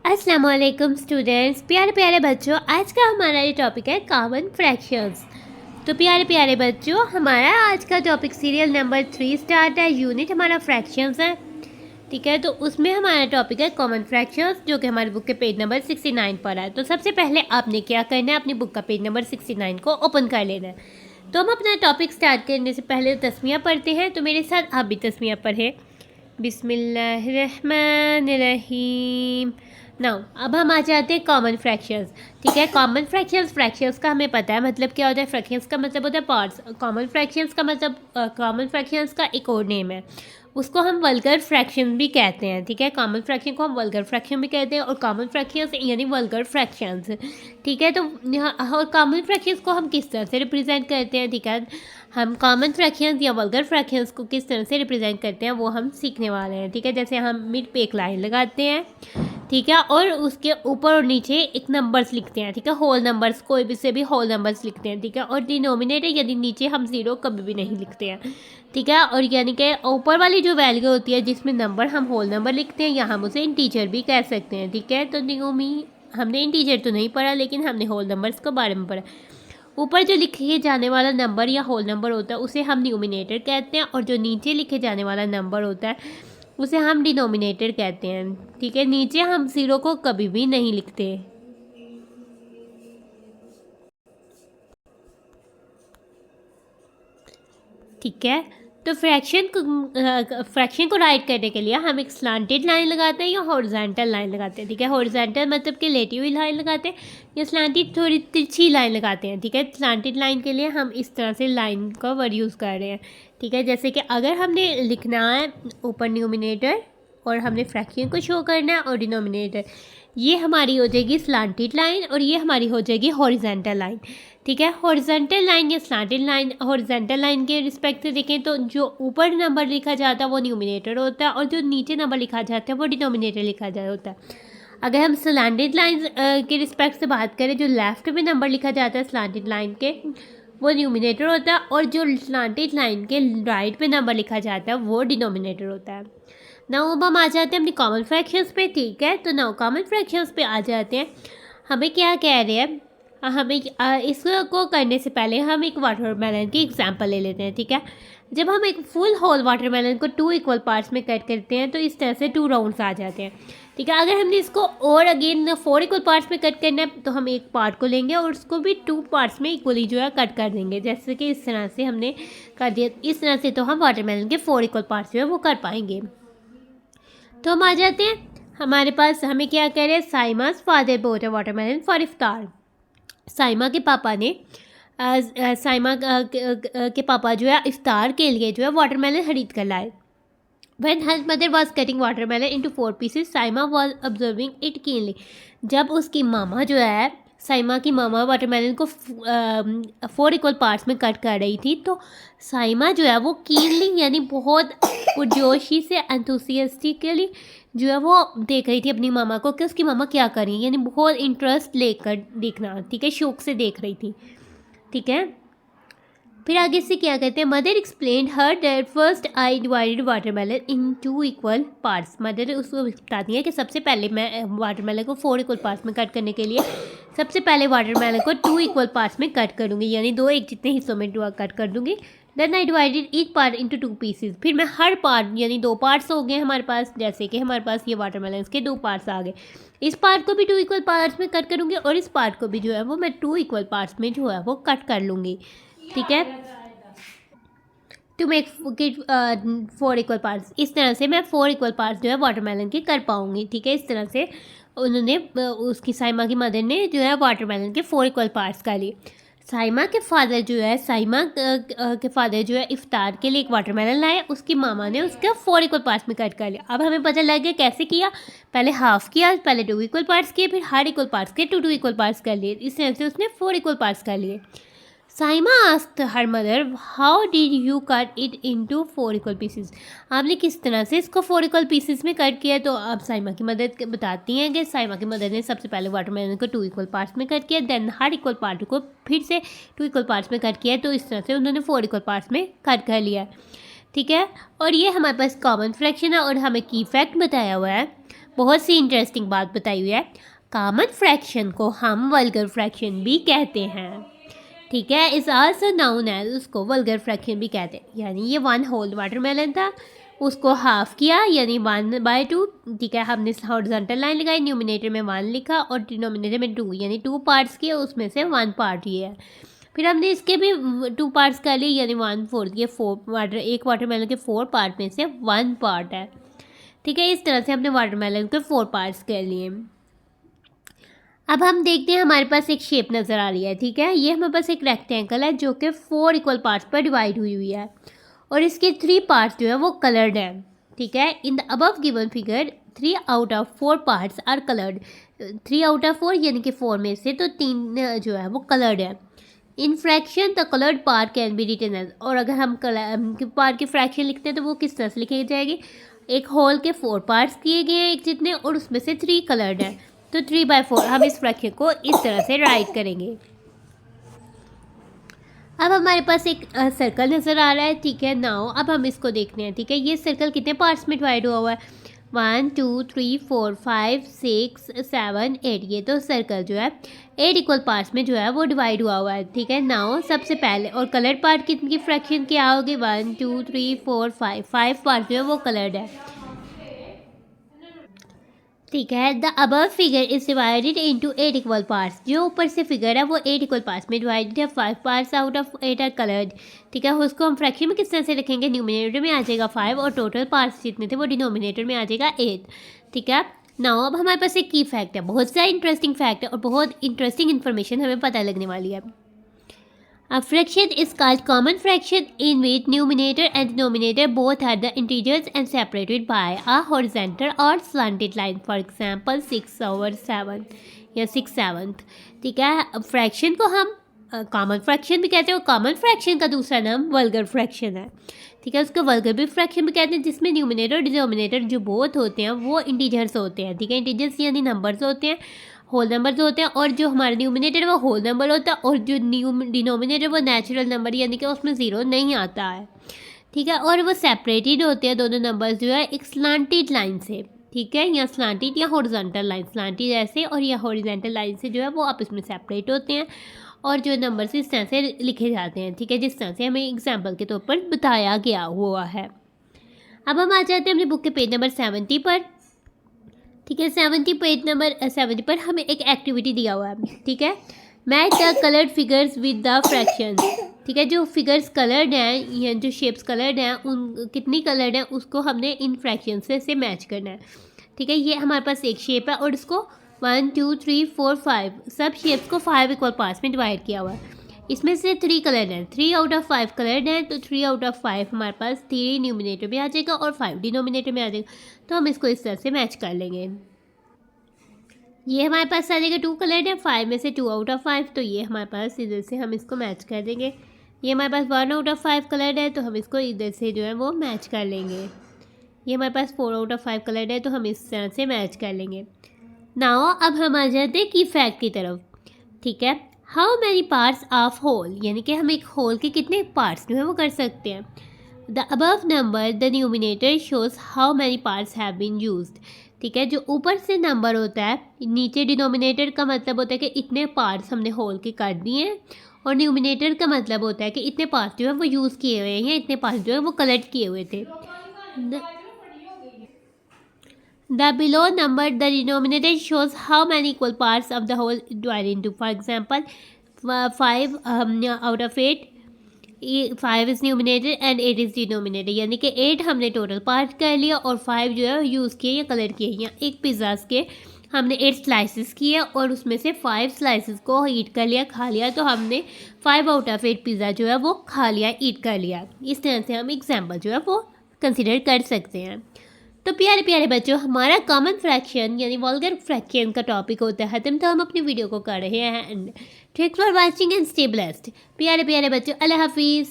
अस्सलाम वालेकुम स्टूडेंट्स, प्यारे प्यारे बच्चों। आज का हमारा ये टॉपिक है कॉमन फ्रैक्शंस। तो प्यारे प्यारे बच्चों, हमारा आज का टॉपिक सीरियल नंबर 3 स्टार्ट है। यूनिट हमारा फ्रैक्शंस है, ठीक है। तो उसमें हमारा टॉपिक है कॉमन फ्रैक्शंस, जो कि हमारे बुक के पेज नंबर 69 पर है। तो सबसे पहले आपने क्या करना है, अपनी बुक का पेज नंबर 69 को ओपन कर लेना है। तो हम अपना टॉपिक स्टार्ट करने से पहले तस्मिया पढ़ते हैं। तो मेरे साथ आप भी तस्मिया पढ़ें। बिस्मिल्लाहिर्रहमानिर्रहीम। नाउ अब हम आ जाते हैं कॉमन फ्रैक्शंस, ठीक है। कॉमन फ्रैक्शंस का हमें पता है मतलब क्या होता है। फ्रैक्शंस का मतलब होता है पार्ट्स। कॉमन फ्रैक्शंस का मतलब कॉमन फ्रैक्शंस का एक और नेम है, उसको हम वल्गर फ्रैक्शन भी कहते हैं, ठीक है। कॉमन फ्रैक्शन को हम वल्गर फ्रैक्शन भी कहते हैं और कॉमन फ्रैक्शंस यानी वल्गर फ्रैक्शंस, ठीक है। तो और कॉमन फ्रैक्शंस को हम किस तरह से रिप्रेजेंट करते हैं, ठीक है। हम कॉमन फ्रैक्शंस या वल्गर फ्रैक्शंस को किस तरह से रिप्रेजेंट करते हैं वो हम सीखने वाले हैं, ठीक है। जैसे हम मिड पे एक लाइन लगाते हैं, ठीक है, और उसके ऊपर और नीचे एक नंबर्स लिखते हैं, ठीक है। होल नंबर्स, कोई भी से भी होल नंबर्स लिखते हैं, ठीक है। और डिनोमिनेटर यानी नीचे हम ज़ीरो कभी भी नहीं लिखते हैं, ठीक है। और यानी कि ऊपर वाली जो वैल्यू होती है जिसमें नंबर हम होल नंबर लिखते हैं या हम उसे इंटीजर भी कह सकते हैं, ठीक है। तो हमने इंटीजर तो नहीं पढ़ा, लेकिन हमने होल नंबर्स के बारे में पढ़ा। ऊपर जो लिखे जाने वाला नंबर या होल नंबर होता है उसे हम न्यूमिनेटर कहते हैं, और जो नीचे लिखे जाने वाला नंबर होता है उसे हम डिनोमिनेटर कहते हैं, ठीक है। नीचे हम ज़ीरो को कभी भी नहीं लिखते, ठीक है। तो फ्रैक्शन को राइट करने के लिए हम एक स्लांटेड लाइन लगाते हैं या हॉरिजॉन्टल लाइन लगाते हैं, ठीक है। हॉरिजॉन्टल मतलब कि लेटी हुई लाइन लगाते हैं, या स्लांटेड थोड़ी तिरछी लाइन लगाते हैं, ठीक है। स्लांटेड लाइन के लिए हम इस तरह से लाइन का वर्ड यूज़ कर रहे हैं, ठीक है। जैसे कि अगर हमने लिखना है ऊपर न्यूमिनेटर और हमने फ्रैक्शन को शो करना है और डिनोमिनेटर, ये हमारी हो जाएगी स्लांटेड लाइन और ये हमारी हो जाएगी हॉरिजॉन्टल लाइन, ठीक है। हॉरिजॉन्टल लाइन या स्लांटेड लाइन, हॉरिजॉन्टल लाइन के रिस्पेक्ट से देखें तो जो ऊपर नंबर लिखा जाता है वो न्यूमिनेटर होता है और जो नीचे नंबर लिखा जाता है वो डिनोमिनेटर लिखा जाता होता है। अगर हम स्लांटेड लाइन के रिस्पेक्ट से बात करें, जो लेफ्ट में नंबर लिखा जाता है स्लांटेड लाइन के वो न्यूमिनेटर होता है, और जो स्लांटेड लाइन के राइट पे नंबर लिखा जाता है वो डिनोमिनेटर होता है। नाउ अब हम आ जाते हैं अपनी कॉमन फ्रैक्शंस पे, ठीक है। तो नाउ कॉमन फ्रैक्शंस पे आ जाते हैं। हमें क्या कह रहे हैं, हमें इसको करने से पहले हम एक वाटरमेलन की एग्जांपल ले लेते हैं, ठीक है। जब हम एक फुल होल वाटरमेलन को 2 इक्वल पार्ट्स में कट करते हैं तो इस तरह से 2 राउंड्स आ जाते हैं, ठीक है। अगर हमने इसको और अगेन 4 इक्वल पार्ट्स में कट करना है तो हम एक पार्ट को लेंगे और उसको भी 2 पार्ट्स में इक्वली जो है कट कर देंगे, जैसे कि इस तरह से हमने कर दिया। इस तरह से तो हम वाटरमेलन के 4 इक्वल पार्ट्स जो है वो कर पाएंगे। तो हम आ जाते हैं, हमारे पास हमें क्या कह रहे हैं, साइमा's father bought a watermelon for iftar. Saima के पापा ने साइमा के पापा जो है इफ्तार के लिए जो है वाटरमेलन खरीद कर लाए। When her mother was cutting watermelon into 4 pieces, Saima was observing it keenly। जब उसकी मामा जो है, साइमा की मामा वाटरमेलन को 4 इक्वल पार्ट्स में कट कर रही थी, तो साइमा जो है वो कीनली यानी बहुत पुरजोशी से एंथुसियास्टिकली जो है वो देख रही थी अपनी मामा को कि उसकी मामा क्या कर रही है, यानी बहुत इंटरेस्ट लेकर देखना, ठीक है, शौक से देख रही थी, ठीक है। फिर आगे से क्या कहते हैं, mother explain her daughter first I divided watermelon in 2 equal parts. Mother उसको बताती है कि सबसे पहले मैं वाटरमेलन को 4 इक्वल पार्ट्स में कट करने के लिए सबसे पहले वाटरमेलन को 2 इक्वल पार्ट्स में कट करूँगी, यानी 2 एक जितने हिस्सों में कट कर दूँगी। Then I divided each part into 2 pieces. फिर मैं हर पार्ट यानी 2 पार्ट्स हो गए हमारे पास, जैसे कि हमारे पास ये वाटरमेलन के 2 पार्ट्स आ गए। इस पार्ट को भी 2 इक्वल पार्ट्स में कट करूँगी और इस पार्ट को भी जो है वो मैं 2 इक्वल पार्ट्स में जो है वो कट कर लूँगी, ठीक है, टू मेक 4 इक्वल पार्ट्स। इस तरह से मैं 4 इक्वल पार्ट्स जो है वाटरमेलन के कर पाऊँगी, ठीक है। इस तरह से उन्होंने उसकी साइमा की मदर ने जो है वाटरमेलन के 4 इक्वल पार्ट्स कर लिए। साइमा के फादर जो है, साइमा के फादर जो है इफ्तार के लिए एक वाटरमेलन लाए, उसकी मामा ने उसका 4 इक्वल पार्ट्स में कट कर लिया। अब हमें पता लग गया कैसे किया, पहले हाफ किया, पहले 2 इक्वल पार्ट्स किए, फिर हर इक्वल पार्ट्स के 2 इक्वल पार्ट्स कर लिए। इस तरह से उसने 4 इक्वल पार्ट्स कर लिए। Saima asked her mother how did you cut it into 4 equal pieces. आपने किस तरह से इसको 4 इक्वल पीसेस में कट किया। तो अब साइमा की मदर बताती हैं कि साइमा की मदर ने सबसे पहले वाटरमेलन को 2 इक्वल पार्ट्स में कट किया, देन हर इक्वल पार्ट को फिर से 2 इक्वल पार्ट्स में कट किया, तो इस तरह से उन्होंने 4 इक्वल पार्ट्स में कट कर लिया, ठीक है। और ये हमारे पास कॉमन फ्रैक्शन है और हमें की फैक्ट बताया हुआ है। बहुत सी इंटरेस्टिंग बात बताई हुई है। कॉमन फ्रैक्शन को हम वल्गर फ्रैक्शन भी कहते हैं, ठीक है। इज आल्सो नाउन एज, उसको वल्गर फ्रैक्शन भी कहते हैं। यानी ये 1 होल वाटरमेलन था, उसको हाफ किया यानी 1/2, ठीक है। हमने हॉरिजॉन्टल लाइन लगाई, न्यूमिनेटर में 1 लिखा और डिनोमिनेटर में 2, यानी 2 पार्ट्स किए, उसमें से 1 पार्ट ये है। फिर हमने इसके भी 2 पार्ट्स कर लिए, यानी 1/4, ये 4 एक वाटरमेलन के 4 पार्ट में से 1 पार्ट है, ठीक है। इस तरह से हमने वाटरमेलन के 4 पार्ट्स कर लिए। अब हम देखते हैं, हमारे पास एक शेप नज़र आ रही है, ठीक है। ये हमारे पास एक रेक्टेंगल है जो कि 4 इक्वल पार्ट्स पर डिवाइड हुई हुई है और इसके 3 पार्ट्स जो है वो कलर्ड हैं, ठीक है। In the above given figure 3 out of 4 parts are coloured. 3 out of 4 यानी कि 4 में से तो 3 जो है वो कलर्ड है। In fraction the coloured part can be written as, और अगर हम पार्ट की फ्रैक्शन लिखते हैं तो वो किस तरह से लिखी जाएगी। एक होल के 4 पार्ट्स किए गए हैं एक जितने, और उसमें से 3 कलर्ड हैं, तो 3/4 हम इस फ्रैक्शन को इस तरह से राइट करेंगे। अब हमारे पास एक सर्कल नज़र आ रहा है, ठीक है। नाउ अब हम इसको देखते हैं, ठीक है। ये सर्कल कितने पार्ट्स में डिवाइड हुआ है, 1 2 3 4 5 6 7 8, ये तो सर्कल जो है 8 इक्वल पार्ट्स में जो है वो डिवाइड हुआ है, ठीक है। नाउ सबसे पहले, और कलर पार्ट की फ्रैक्शन क्या होगी, 1 2 3 4 5 पार्ट जो है वो कलर्ड है, ठीक है। The above figure is divided into 8 equal parts, जो ऊपर से फिगर है वो 8 इक्वल पार्ट्स में डिवाइडेड है। 5 parts out of 8 are coloured, ठीक है। उसको हम फ्रैक्शन में किस तरह से रखेंगे, न्यूमिनेटर में आ जाएगा 5 और टोटल पार्ट्स जितने थे वो डिनोमिनेटर में आ जाएगा 8, ठीक है। नाउ अब हमारे पास एक की फैक्ट है, बहुत सा इंटरेस्टिंग फैक्ट है और बहुत इंटरेस्टिंग इन्फॉर्मेशन हमें पता लगने वाली है। A fraction is called common fraction in which numerator and denominator both are the integers and separated by a horizontal or slanted line. For example, 6/7 या 6/7, ठीक है। फ्रैक्शन को हम कॉमन फ्रैक्शन भी कहते हैं और कॉमन फ्रैक्शन का दूसरा नाम वल्गर फ्रैक्शन है, ठीक है। उसको वल्गर भी फ्रैक्शन भी कहते हैं, जिसमें न्यूमिनेटर और डिनोमिनेटर जो बोथ होते हैं वो इंटीजर्स होते हैं, ठीक है। इंटीजर्स यानी नंबर्स होते हैं, होल नंबर्स होते हैं, और जो हमारा न्यूमिनेटर वो होल नंबर होता है और जो डिनोमिनेटर वो नेचुरल नंबर यानी कि उसमें ज़ीरो नहीं आता है, ठीक है। और वो सेपरेटेड होते हैं दोनों नंबर्स जो है एक स्लांटेड लाइन से, ठीक है, या स्लांटेड या हॉरिजॉन्टल लाइन, स्लांटेड ऐसे और या हॉरिजॉन्टल लाइन से जो है वो आपस में सेपरेट होते हैं और जो नंबर्स इस तरह से लिखे जाते हैं, ठीक है, जिस तरह से हमें एग्जाम्पल के तौर पर बताया गया हुआ है। अब हम आ जाते हैं अपनी बुक के पेज नंबर 70 पर, ठीक है। 70 पर हमें एक एक्टिविटी दिया हुआ है, ठीक है। Match the coloured figures with the fraction, ठीक है। जो फिगर्स कलर्ड हैं या जो शेप्स कलर्ड हैं उन कितनी कलर्ड हैं उसको हमने इन फ्रैक्शन से मैच करना है, ठीक है। ये हमारे पास एक शेप है और इसको 1 2 3 4 5 सब शेप्स को 5 इक्वल पार्ट्स में डिवाइड किया हुआ है। इसमें से 3 कलर्ड हैं, 3 आउट ऑफ 5 कलर्ड हैं, तो 3 आउट ऑफ 5 हमारे पास 3 न्यूमिनेटर में आ जाएगा और 5 डिनोमिनेटर में आ जाएगा, तो हम इसको इस तरह से मैच कर लेंगे। ये हमारे पास आ जाएगा 2 कलर्ड है, 5 में से 2 आउट ऑफ 5, तो ये हमारे पास इधर से हम इसको मैच कर देंगे। ये हमारे पास 1 आउट ऑफ 5 कलर्ड है, तो हम इसको इधर से जो है वो मैच कर लेंगे। ये हमारे पास 4 आउट ऑफ 5 कलर्ड है, तो हम इस तरह से मैच कर लेंगे। नाउ अब हम आ जाते हैं की फैक्ट की तरफ, ठीक है। How many parts of whole, यानी कि हम एक होल के कितने पार्ट्स जो है वो कर सकते हैं। The above number the numerator shows how many parts have been used, ठीक है। जो ऊपर से नंबर होता है, नीचे डिनोमिनेटर का मतलब होता है कि इतने पार्ट्स हमने होल के कर दिए हैं, और न्यूमिनेटर का मतलब होता है कि इतने पार्ट्स जो है वो यूज़ किए हुए हैं या इतने पार्ट्स जो है वो कलेक्ट किए हुए थे। The below number, the denominator shows how many equal parts of the whole divided into. For example, 5 out of 8, 5 is numerator and 8 is denominator, यानी कि 8 हमने टोटल पार्ट कर लिया और 5 जो है यूज़ किए या कलर किए, या एक पिज़्ज़ास के हमने 8 स्लाइसेस किए और उसमें से 5 स्लाइसेस को ईट कर लिया, खा लिया, तो हमने 5 आउट ऑफ 8 पिज़्ज़ा जो है वो खा लिया, ईट कर लिया। इस तरह से हम एग्जाम्पल जो है वो कंसिडर कर सकते हैं। तो प्यारे प्यारे बच्चों, हमारा कॉमन फ्रैक्शन यानी वल्गर फ्रैक्शन का टॉपिक होता है खत्म, तो हम अपनी वीडियो को कर रहे हैं and thanks for watching and stay blessed. प्यारे प्यारे बच्चों, अल्लाह हाफिज़।